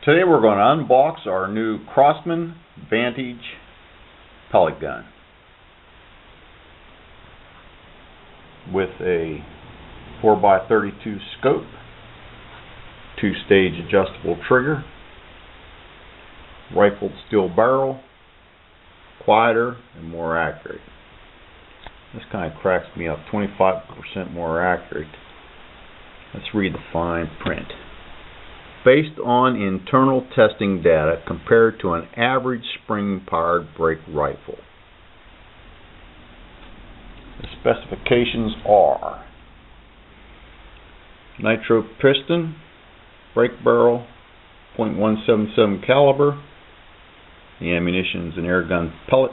Today we're going to unbox our new Crosman Vantage pellet gun with a 4x32 scope, 2-stage adjustable trigger, rifled steel barrel, quieter and more accurate. This kind of cracks me up, 25% more accurate. Let's read the fine print. Based on internal testing data compared to an average spring-powered brake rifle. The specifications are nitro piston, brake barrel, .177 caliber. The ammunition is an air gun pellet,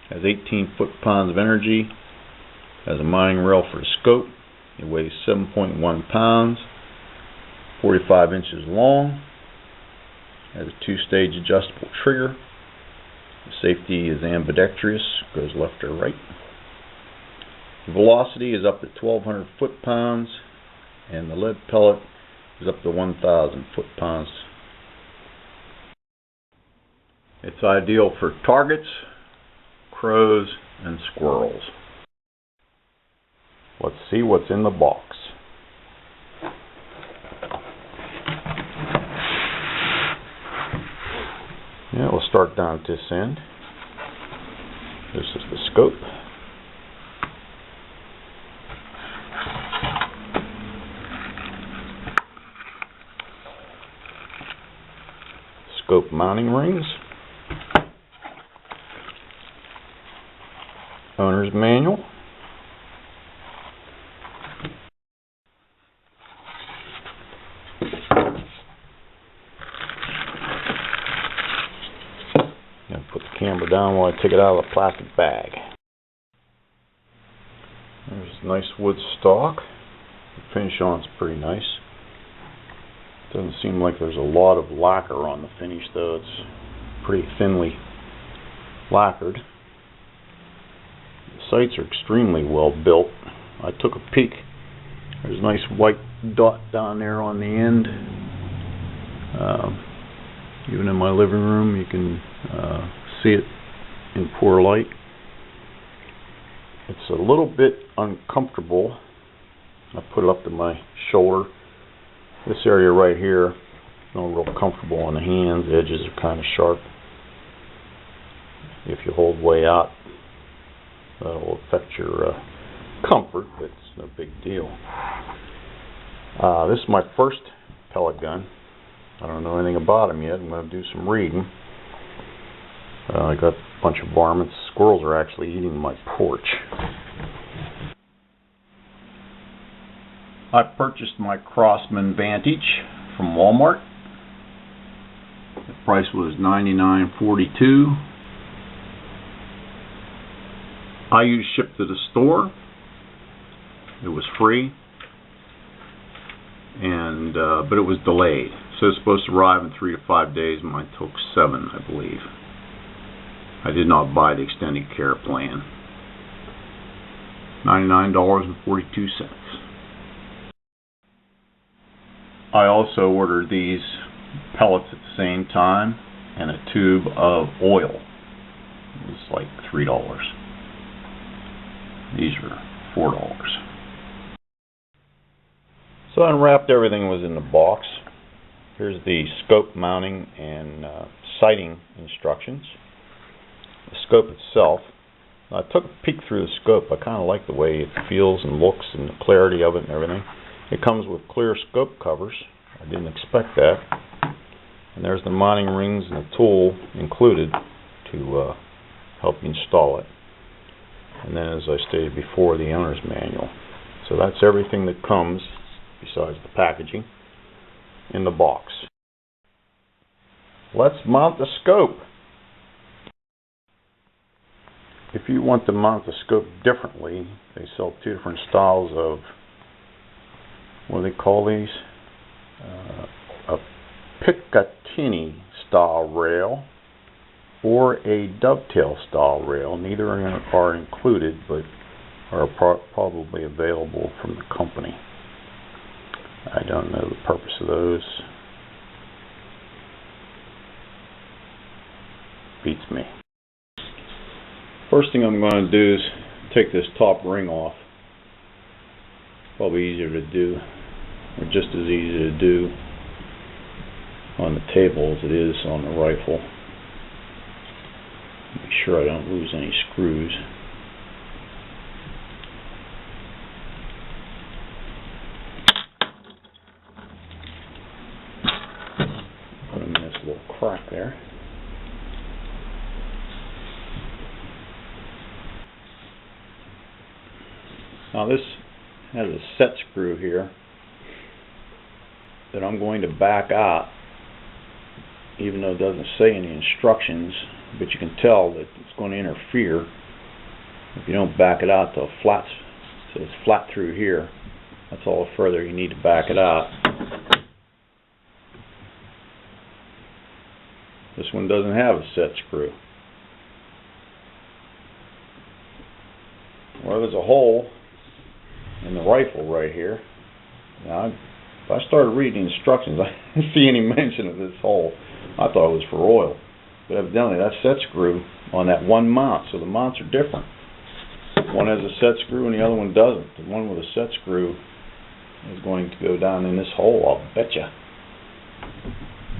has 18 foot-pounds of energy, has a mining rail for the scope. It weighs 7.1 pounds. 45 inches long, has a 2-stage adjustable trigger. The safety is ambidextrous, goes left or right. The velocity is up to 1,200 foot-pounds, and the lead pellet is up to 1,000 foot-pounds. It's ideal for targets, crows, and squirrels. Let's see what's in the box. Yeah, we'll start down at this end. This is the scope. Scope mounting rings. Owner's manual. Put the camera down while I take it out of the plastic bag. There's a nice wood stock. The finish on it's pretty nice. Doesn't seem like there's a lot of lacquer on the finish though. It's pretty thinly lacquered. The sights are extremely well built. I took a peek. There's a nice white dot down there on the end. Even in my living room you can see it in poor light. It's a little bit uncomfortable. I put it up to my shoulder. This area right here, not real comfortable on the hands. The edges are kind of sharp. If you hold way out, that'll affect your comfort, but it's no big deal. This is my first pellet gun. I don't know anything about them yet. I'm going to do some reading. I got a bunch of varmints. Squirrels are actually eating my porch. I purchased my Crosman Vantage from Walmart. The price was $99.42. I used ship to the store. It was free, and but it was delayed. So it's supposed to arrive in 3 to 5 days. Mine took 7, I believe. I did not buy the extended care plan. $99.42. I also ordered these pellets at the same time and a tube of oil. It was like $3. These were $4. So I unwrapped everything that was in the box. Here's the scope mounting and sighting instructions. The scope itself, I took a peek through the scope. I kind of like the way it feels and looks and the clarity of it and everything. It comes with clear scope covers. I didn't expect that. And there's the mounting rings and the tool included to help install it. And then, as I stated before, the owner's manual. So that's everything that comes, besides the packaging, in the box. Let's mount the scope. If you want to mount the scope differently, they sell 2 different styles of, what do they call these? A Picatinny style rail or a dovetail style rail. Neither are included, but are probably available from the company. I don't know the purpose of those. beats me. First thing I'm going to do is take this top ring off. Probably easier to do, or just as easy to do on the table as it is on the rifle. Make sure I don't lose any screws. Put them in this little crack there. Now this has a set screw here that I'm going to back out, even though it doesn't say any instructions, but you can tell that it's going to interfere if you don't back it out to a flat, so it's flat through here. That's all the further you need to back it out. This one doesn't have a set screw. Well, there's a hole in the rifle right here. Now, if I started reading instructions, I didn't see any mention of this hole. I thought it was for oil. But evidently that set screw on that one mount, so the mounts are different. One has a set screw and the other one doesn't. The one with a set screw is going to go down in this hole, I'll betcha.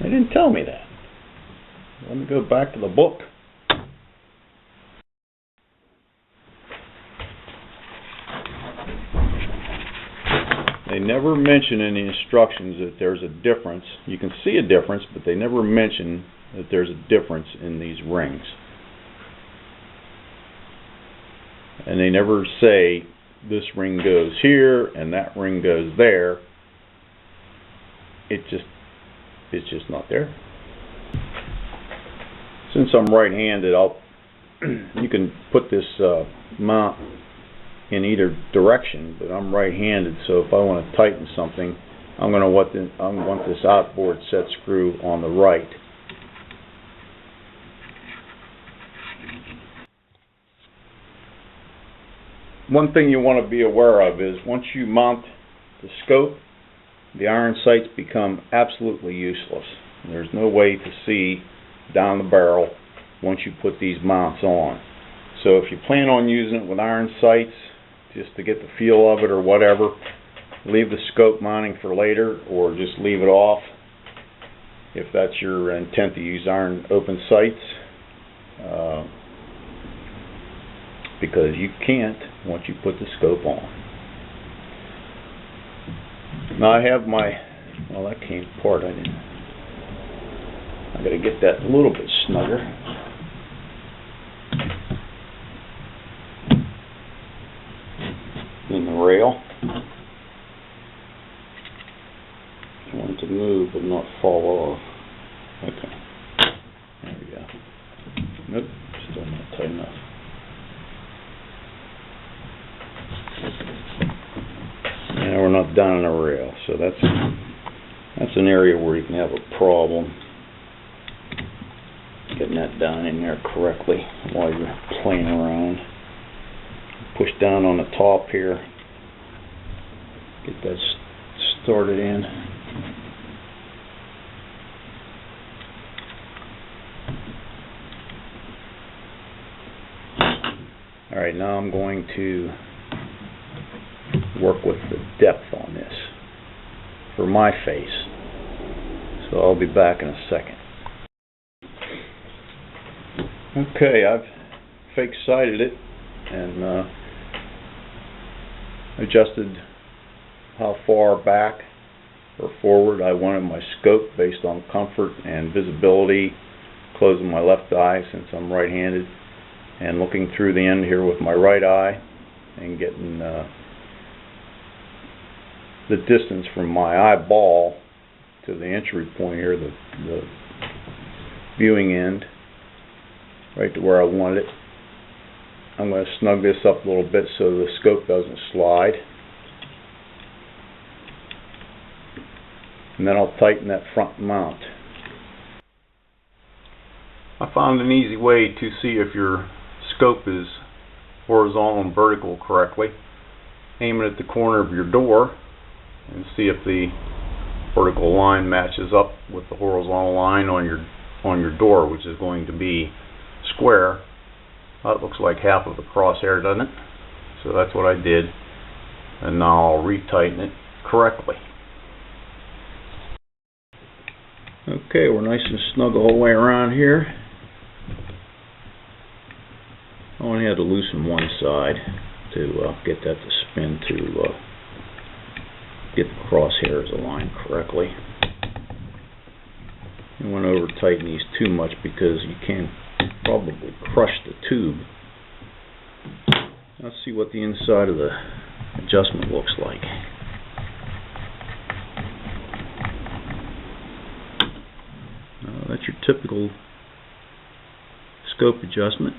They didn't tell me that. Let me go back to the book. They never mention in the instructions that there's a difference. You can see a difference, but they never mention that there's a difference in these rings. And they never say this ring goes here and that ring goes there. It's just not there. Since I'm right-handed, you can put this mount in either direction, but I'm right-handed, so if I want to tighten something, I want this outboard set screw on the right. One thing you want to be aware of is once you mount the scope, the iron sights become absolutely useless. There's no way to see down the barrel once you put these mounts on. So if you plan on using it with iron sights, just to get the feel of it or whatever, leave the scope mounting for later, or just leave it off if that's your intent to use iron open sights, because you can't once you put the scope on. Now I have my, well, that came apart. I gotta get that a little bit snugger. In the rail. I want it to move but not fall off. Okay. There we go. Nope, still not tight enough. And we're not down in the rail, so that's an area where you can have a problem getting that down in there correctly while you're playing around. Push down on the top here, get that started in. Alright, now I'm going to work with the depth on this for my face, so I'll be back in a second. Okay, I've fake sighted it and adjusted how far back or forward I wanted my scope based on comfort and visibility, closing my left eye since I'm right-handed, and looking through the end here with my right eye and getting the distance from my eyeball to the entry point here, the viewing end, right to where I want it. I'm going to snug this up a little bit so the scope doesn't slide. And then I'll tighten that front mount. I found an easy way to see if your scope is horizontal and vertical correctly. Aim it at the corner of your door and see if the vertical line matches up with the horizontal line on your door, which is going to be square. That looks like half of the crosshair, doesn't it? So that's what I did, and now I'll retighten it correctly. Okay, we're nice and snug all the way around here. I only had to loosen one side to get that to spin, to get the crosshairs aligned correctly. You want to over tighten these too much because you can probably crush the tube. Let's see what the inside of the adjustment looks like. That's your typical scope adjustment.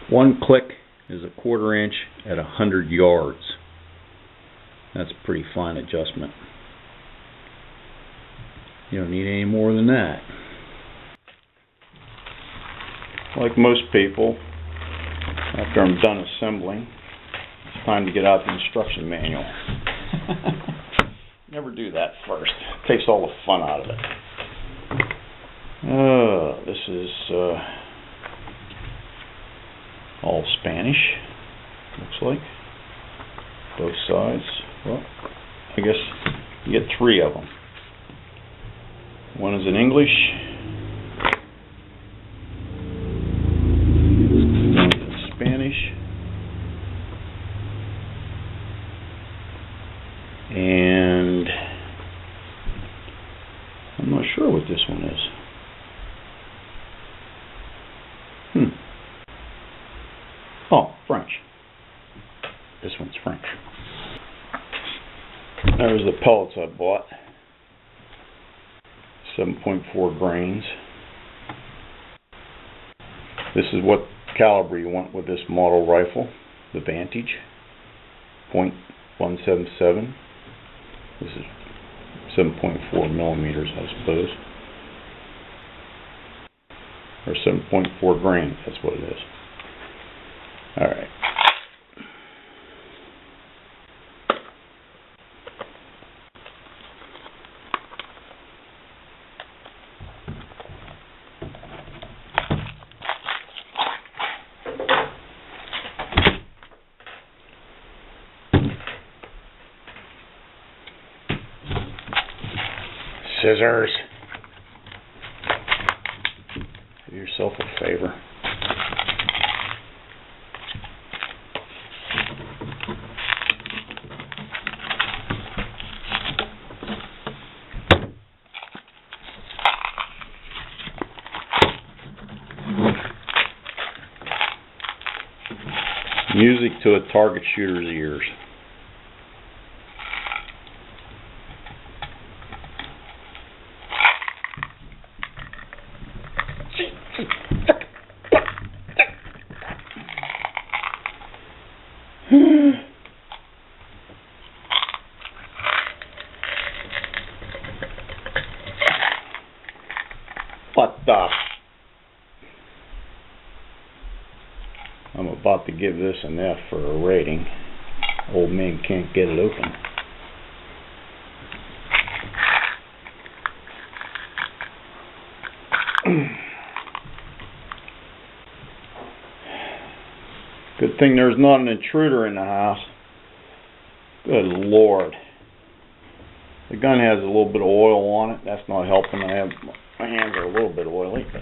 One click is a 1/4 inch at 100 yards. That's a pretty fine adjustment. You don't need any more than that. Like most people, after I'm done assembling, it's time to get out the instruction manual. Never do that first. It takes all the fun out of it. This is all Spanish, looks like. Both sides. Well, I guess you get 3 of them. One is in English, one is in Spanish, and I'm not sure what this one is. Oh, French. This one's French. There's the pellets I bought. 7.4 grains. This is what caliber you want with this model rifle, the Vantage. .177. This is 7.4 millimeters, I suppose. Or 7.4 grains, that's what it is. Alright. Scissors. Do yourself a favor. Music to a target shooter's ears. What the? I'm about to give this an F for a rating. Old man can't get it open. Good thing there's not an intruder in the house. Good Lord. The gun has a little bit of oil on it. That's not helping. My hands are a little bit oily. But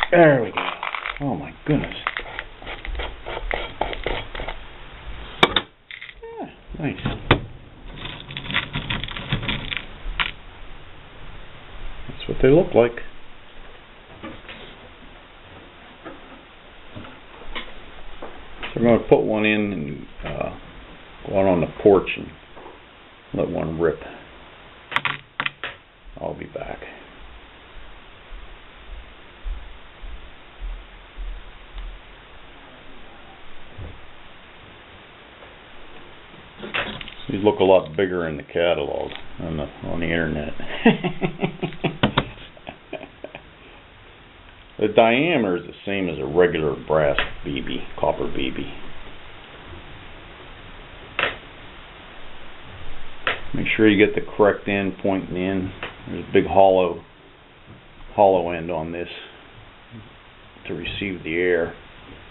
there we go. Oh my goodness. Yeah, nice. That's what they look like. So I'm going to put one in and go out on the porch and let one rip. I'll be back. These look a lot bigger in the catalog on the internet. The diameter is the same as a regular brass BB, copper BB. Make sure you get the correct end pointing in. There's a big hollow hollow end on this to receive the air.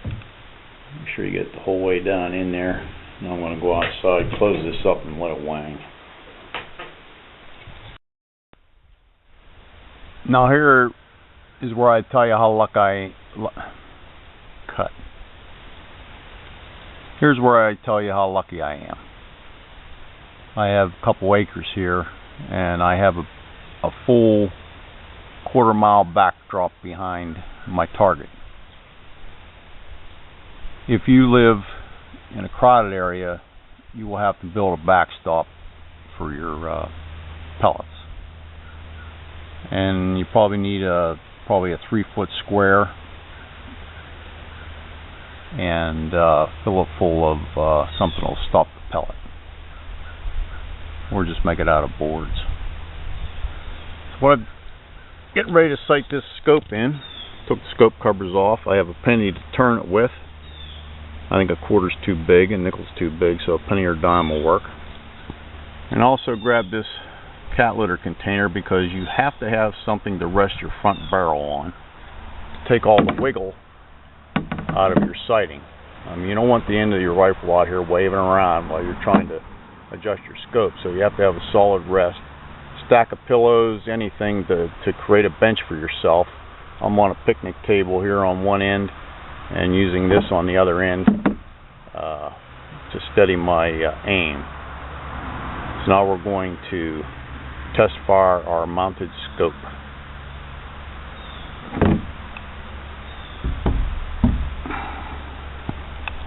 Make sure you get the whole way down in there. Now I'm going to go outside, close this up, and let it wang. Now here is where I tell you how lucky Here's where I tell you how lucky I am. I have a couple acres here, and I have a full quarter-mile backdrop behind my target. If you live in a crowded area, you will have to build a backstop for your pellets, and you probably need probably a 3-foot square, and fill it full of something that'll stop the pellet, or just make it out of boards. So what I'm getting ready to sight this scope in. Took the scope covers off. I have a penny to turn it with. I think a quarter's too big and nickel's too big, so a penny or dime will work. And also grab this cat litter container, because you have to have something to rest your front barrel on to take all the wiggle out of your sighting. You don't want the end of your rifle out here waving around while you're trying to adjust your scope, so you have to have a solid rest. Stack of pillows, anything to create a bench for yourself. I'm on a picnic table here on one end, and using this on the other end to steady my aim. So now we're going to test fire our mounted scope.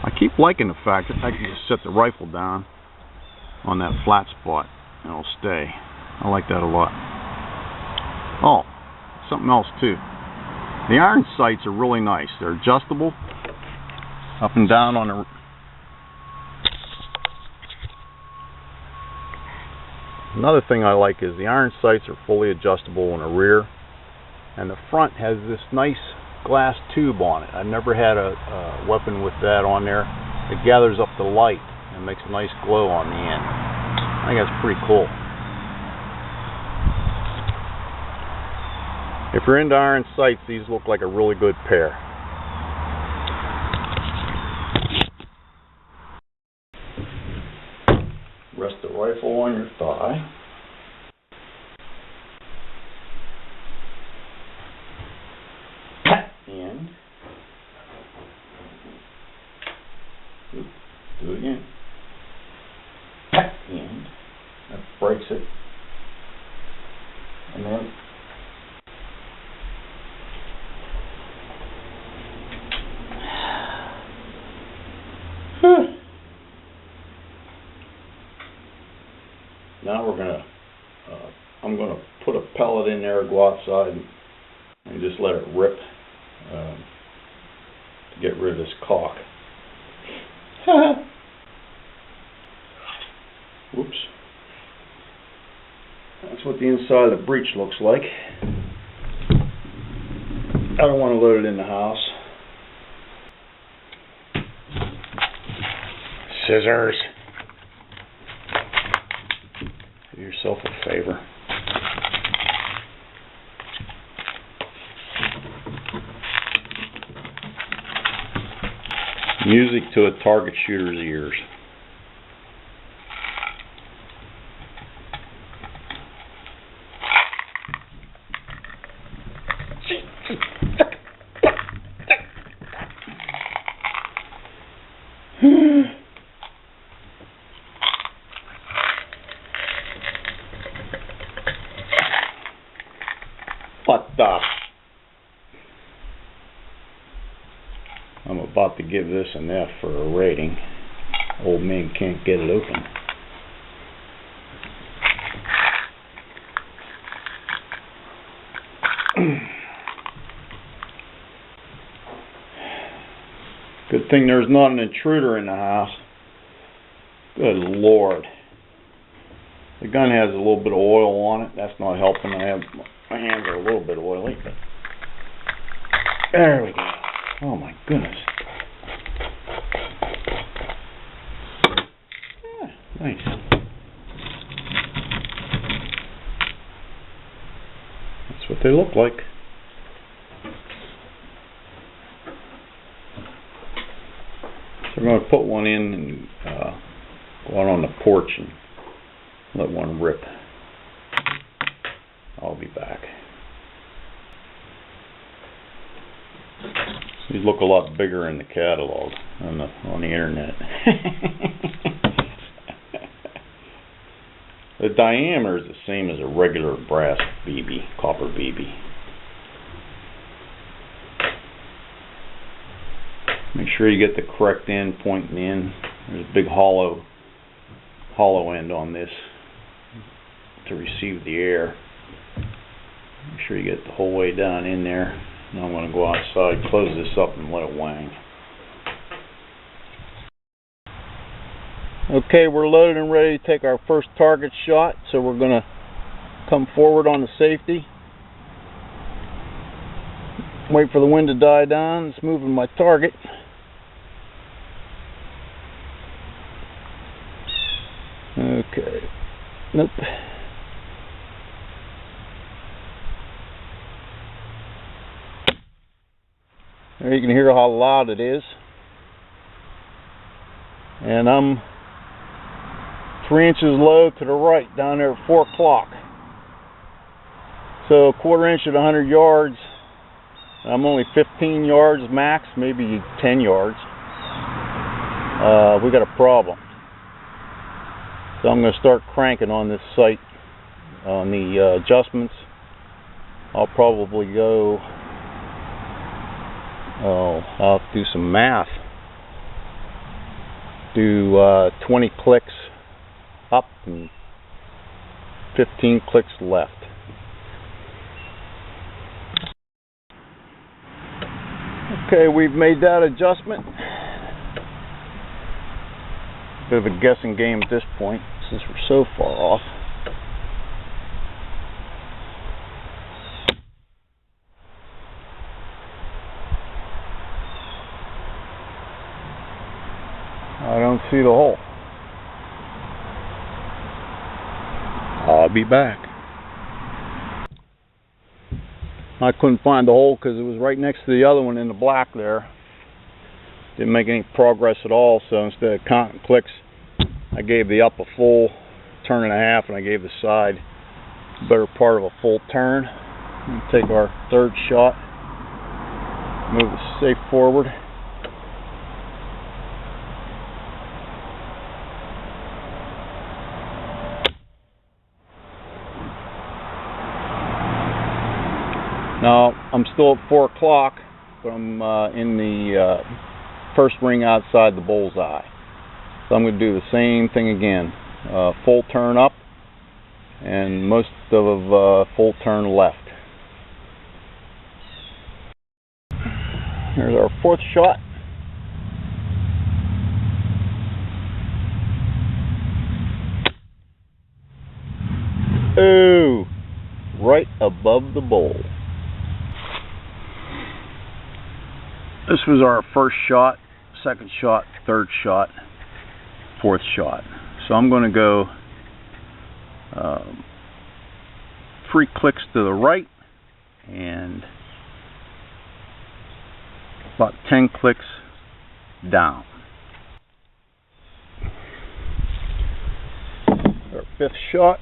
I keep liking the fact that I can just set the rifle down on that flat spot and it'll stay. I like that a lot. Oh, something else too. The iron sights are really nice. They're adjustable up and down on the... Another thing I like is the iron sights are fully adjustable in the rear, and the front has this nice glass tube on it. I've never had a weapon with that on there. It gathers up the light and makes a nice glow on the end. I think that's pretty cool. If you're into iron sights, these look like a really good pair. Rest the rifle on your thigh. Pat the end. Do it again. Pat the end. That breaks it. And then now we're gonna I'm gonna put a pellet in there, go outside and just let it rip to get rid of this caulk. Whoops. That's what the inside of the breech looks like. I don't want to load it in the house. Scissors. Do yourself a favor. Music to a target shooter's ears. What the? I'm about to give this an F for a rating. Old man can't get it open. Good thing there's not an intruder in the house. Good Lord. The gun has a little bit of oil on it. That's not helping. My hands are a little bit oily. But there we go. Oh my goodness. Yeah, nice. That's what they look like. going to put one in and go out on the porch and let one rip. I'll be back. These look a lot bigger in the catalog on the internet. The diameter is the same as a regular brass BB, copper BB. Make sure you get the correct end pointing in. There's a big hollow end on this to receive the air. Make sure you get the whole way down in there. Now I'm going to go outside, close this up, and let it wang. Okay, we're loaded and ready to take our first target shot, so we're going to come forward on the safety. Wait for the wind to die down. It's moving my target. Okay. Nope. There you can hear how loud it is. And I'm 3 inches low to the right down there at 4 o'clock. So a 1/4 inch at 100 yards. I'm only 15 yards max, maybe 10 yards. We got a problem. So I'm going to start cranking on this sight on the adjustments. I'll probably go, I'll have to do some math. Do 20 clicks up and 15 clicks left. Okay, we've made that adjustment. Bit of a guessing game at this point since we're so far off. I don't see the hole. I'll be back. I couldn't find the hole because it was right next to the other one in the black there. Didn't make any progress at all, so instead of counting clicks, I gave the up a full turn and a half, and I gave the side the better part of a full turn. We'll take our third shot, move the safe forward. Now, I'm still at 4 o'clock, but I'm in the first ring outside the bullseye. So I'm going to do the same thing again. Full turn up and most of full turn left. Here's our fourth shot. Ooh, right above the bowl. This was our first shot, second shot, third shot, fourth shot. So I'm going to go 3 clicks to the right and about 10 clicks down. Our fifth shot.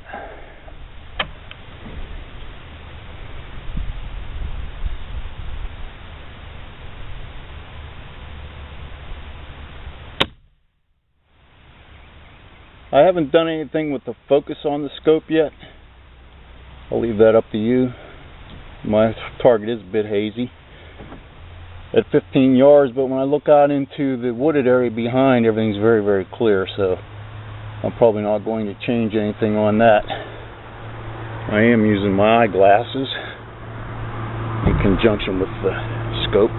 I haven't done anything with the focus on the scope yet. I'll leave that up to you. My target is a bit hazy at 15 yards, but when I look out into the wooded area behind, everything's very, very clear, so I'm probably not going to change anything on that. I am using my eyeglasses in conjunction with the scope.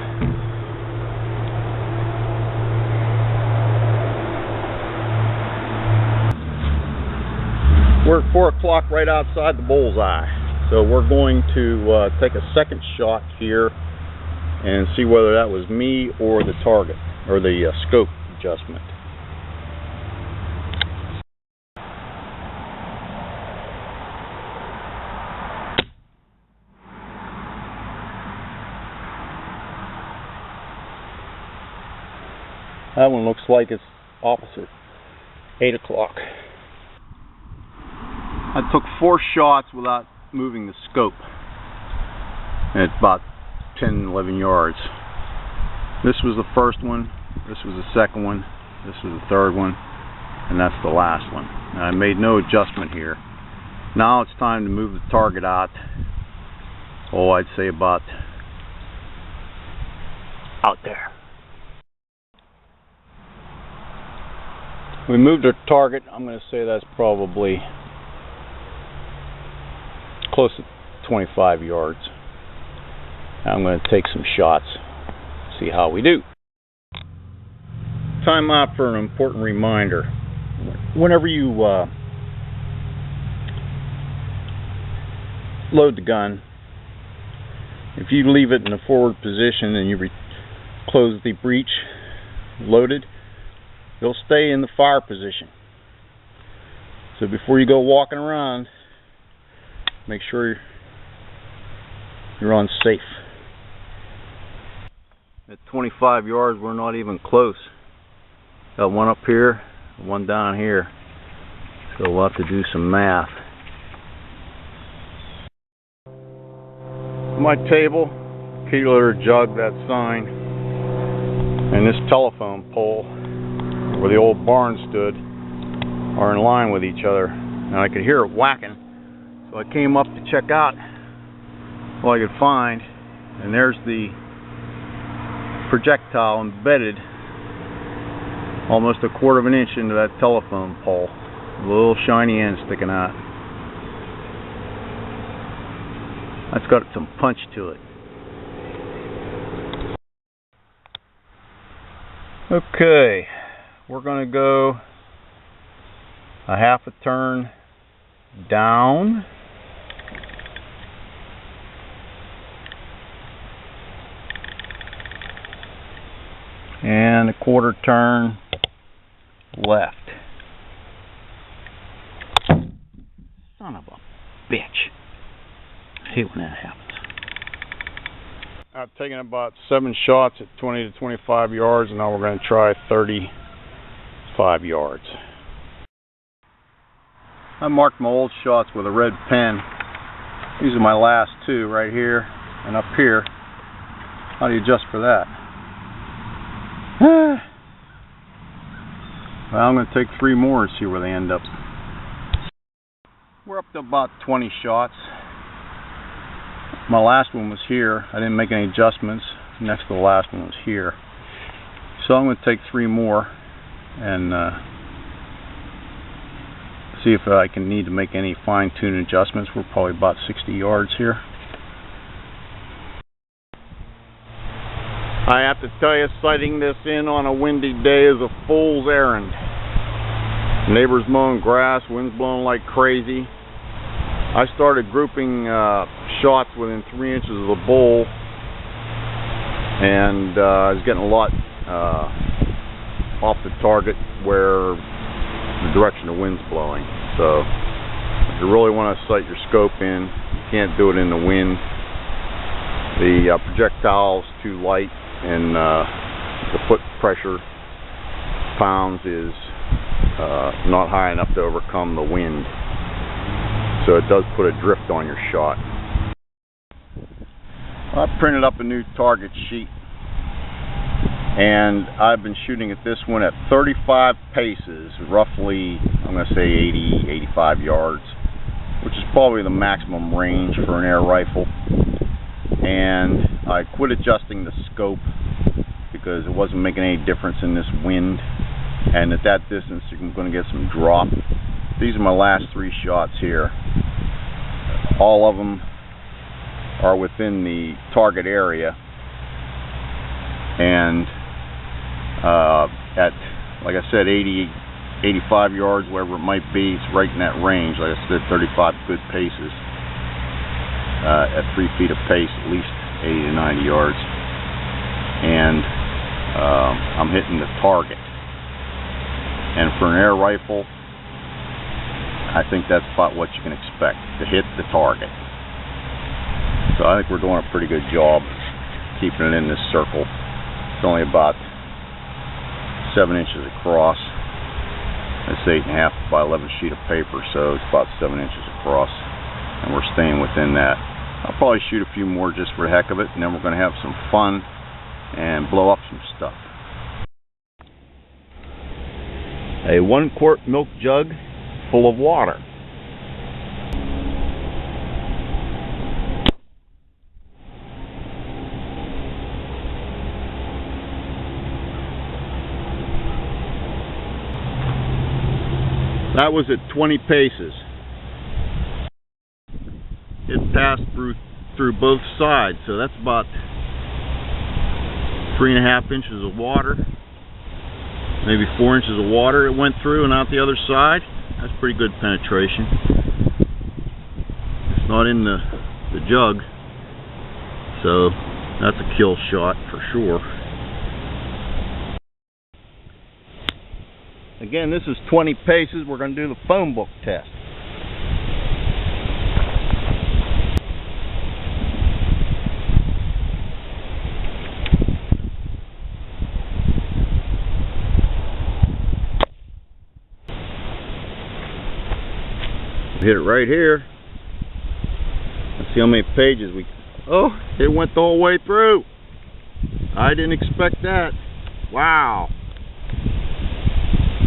We're at 4 o'clock right outside the bullseye, so we're going to take a second shot here and see whether that was me or the target, or the scope adjustment. That one looks like it's opposite. 8 o'clock. I took 4 shots without moving the scope. And it's about 10, 11 yards. This was the first one, this was the second one, this was the third one, and that's the last one. And I made no adjustment here. Now it's time to move the target out. Oh, I'd say about out there. We moved our target. I'm going to say that's probably close to 25 yards. I'm going to take some shots, see how we do. Time out for an important reminder. Whenever you load the gun, if you leave it in a forward position and you close the breech loaded, it'll stay in the fire position. So before you go walking around, make sure you're on safe. At 25 yards, we're not even close. Got one up here, one down here. So we'll have to do some math. My table, kitty litter jug, that sign, and this telephone pole where the old barn stood are in line with each other. And I could hear it whacking. So I came up to check out what I could find. And there's the projectile embedded almost 1/4 of an inch into that telephone pole. A little shiny end sticking out. That's got some punch to it. Okay, we're going to go a 1/2 turn down. And a 1/4 turn left. Son of a bitch. I hate when that happens. I've taken about 7 shots at 20 to 25 yards, and now we're going to try 35 yards. I marked my old shots with a red pen. These are my last 2 right here and up here. How do you adjust for that? Well, I'm going to take 3 more and see where they end up. We're up to about 20 shots. My last one was here. I didn't make any adjustments. Next to the last one was here. So I'm going to take 3 more and see if I can need to make any fine-tune adjustments. We're probably about 60 yards here. I have to tell you, sighting this in on a windy day is a fool's errand. Neighbors mowing grass, wind's blowing like crazy. I started grouping shots within 3 inches of the bowl, and I was getting a lot off the target where the direction the wind's blowing. So if you really want to sight your scope in, you can't do it in the wind. The projectile's too light, and the foot pressure pounds is not high enough to overcome the wind. So it does put a drift on your shot. I printed up a new target sheet, and I've been shooting at this one at 35 paces, roughly, I'm going to say 80, 85 yards, which is probably the maximum range for an air rifle. And I quit adjusting the scope because it wasn't making any difference in this wind, and at that distance you're going to get some drop. These are my last 3 shots here. All of them are within the target area, and at, like I said, 80, 85 yards, wherever it might be, it's right in that range. Like I said, 35 good paces. At 3 feet of pace, at least 80 to 90 yards, and I'm hitting the target. And for an air rifle, I think that's about what you can expect, to hit the target. So I think we're doing a pretty good job keeping it in this circle. It's only about 7 inches across. It's 8.5 by 11 sheet of paper, so it's about 7 inches across, and we're staying within that. I'll probably shoot a few more just for the heck of it, and then we're going to have some fun and blow up some stuff. A 1 quart milk jug full of water. That was at 20 paces. It passed through both sides, so that's about 3.5 inches of water, maybe 4 inches of water it went through and out the other side. That's pretty good penetration. It's not in the jug, so that's a kill shot for sure. Again, this is 20 paces. We're going to do the phone book test. Hit it right here. Let's see how many pages we... Oh, it went the whole way through. I didn't expect that. Wow.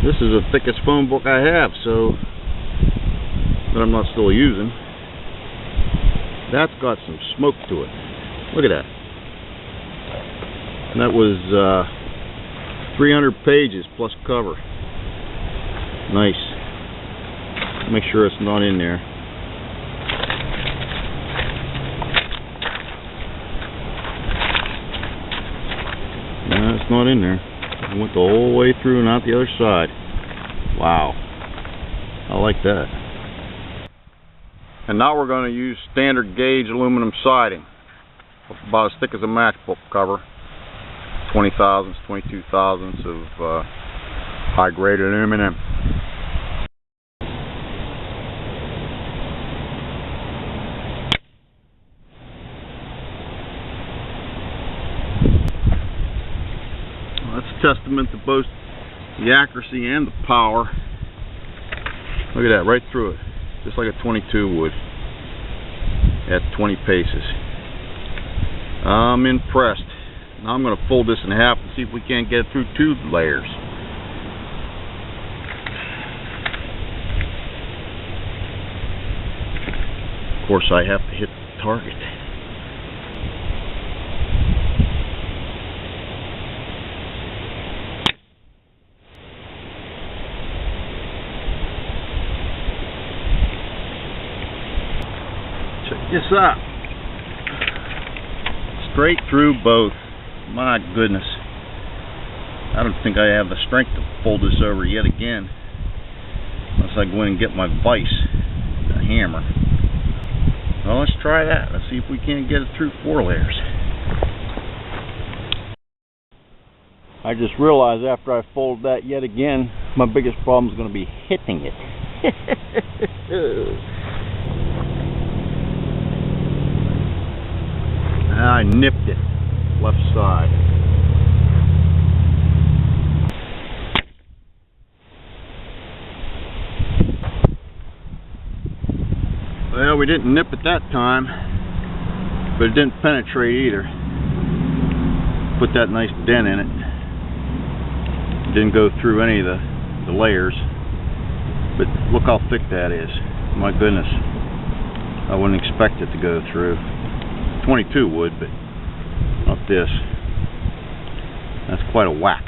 This is the thickest phone book I have, so that I'm not still using. That's got some smoke to it. Look at that. And that was 300 pages plus cover. Nice. Make sure it's not in there. No, it's not in there. It went the whole way through and out the other side. Wow. I like that. And now we're going to use standard gauge aluminum siding. About as thick as a matchbook cover. 20 thousandths, 22 thousandths of high grade aluminum. That's a testament to both the accuracy and the power. Look at that, right through it. Just like a 22 would at 20 paces. I'm impressed. Now I'm going to fold this in half and see if we can't get it through 2 layers. Of course, I have to hit the target. Check this out. Straight through both. My goodness. I don't think I have the strength to fold this over yet again. Unless I go in and get my vise, the hammer. Well, let's try that. Let's see if we can't get it through 4 layers. I just realized after I fold that yet again, my biggest problem is going to be hitting it. I nipped it, left side. Well, we didn't nip it that time, but it didn't penetrate either. Put that nice dent in it. Didn't go through any of the layers, but look how thick that is. My goodness, I wouldn't expect it to go through. 22 would, but not this. That's quite a whack.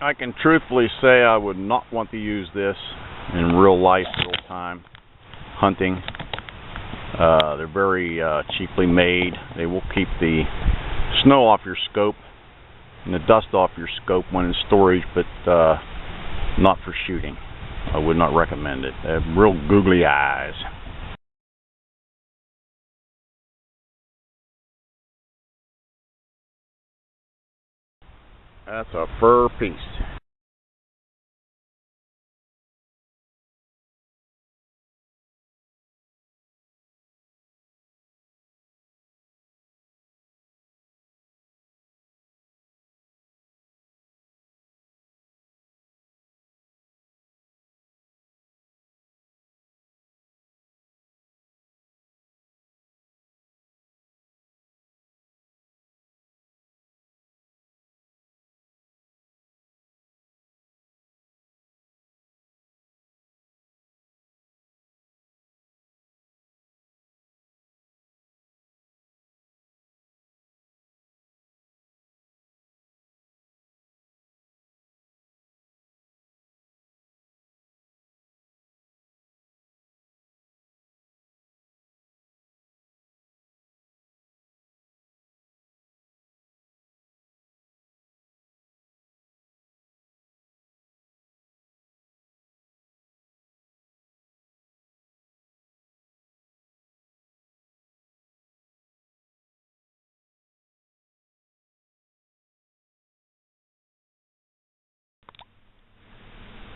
I can truthfully say I would not want to use this in real life, real time hunting. They're very cheaply made. They will keep the snow off your scope and the dust off your scope when in storage, but not for shooting. I would not recommend it. They have real googly eyes. That's a fur piece.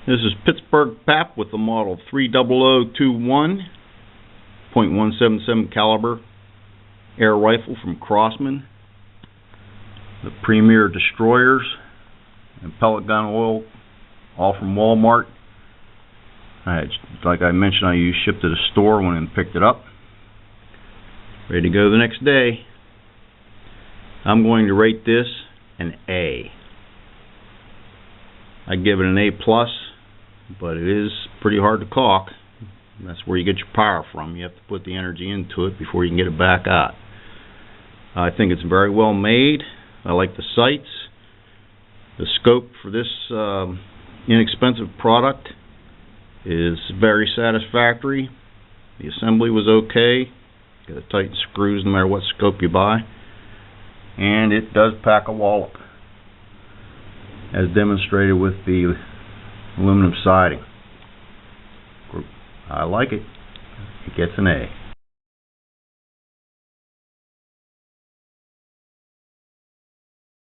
This is Pittsburgh Pap with the model 30021 .177 caliber air rifle from Crosman. The premier destroyers and pellet gun oil, all from Walmart. Like I mentioned, I shipped to the store, went and picked it up. Ready to go the next day. I'm going to rate this an A. I give it an A+, but it is pretty hard to caulk. That's where you get your power from. You have to put the energy into it before you can get it back out. I think it's very well made. I like the sights. The scope for this inexpensive product is very satisfactory. The assembly was okay. You got to tighten screws no matter what scope you buy. And it does pack a wallop, as demonstrated with the aluminum siding. I like it. It gets an A.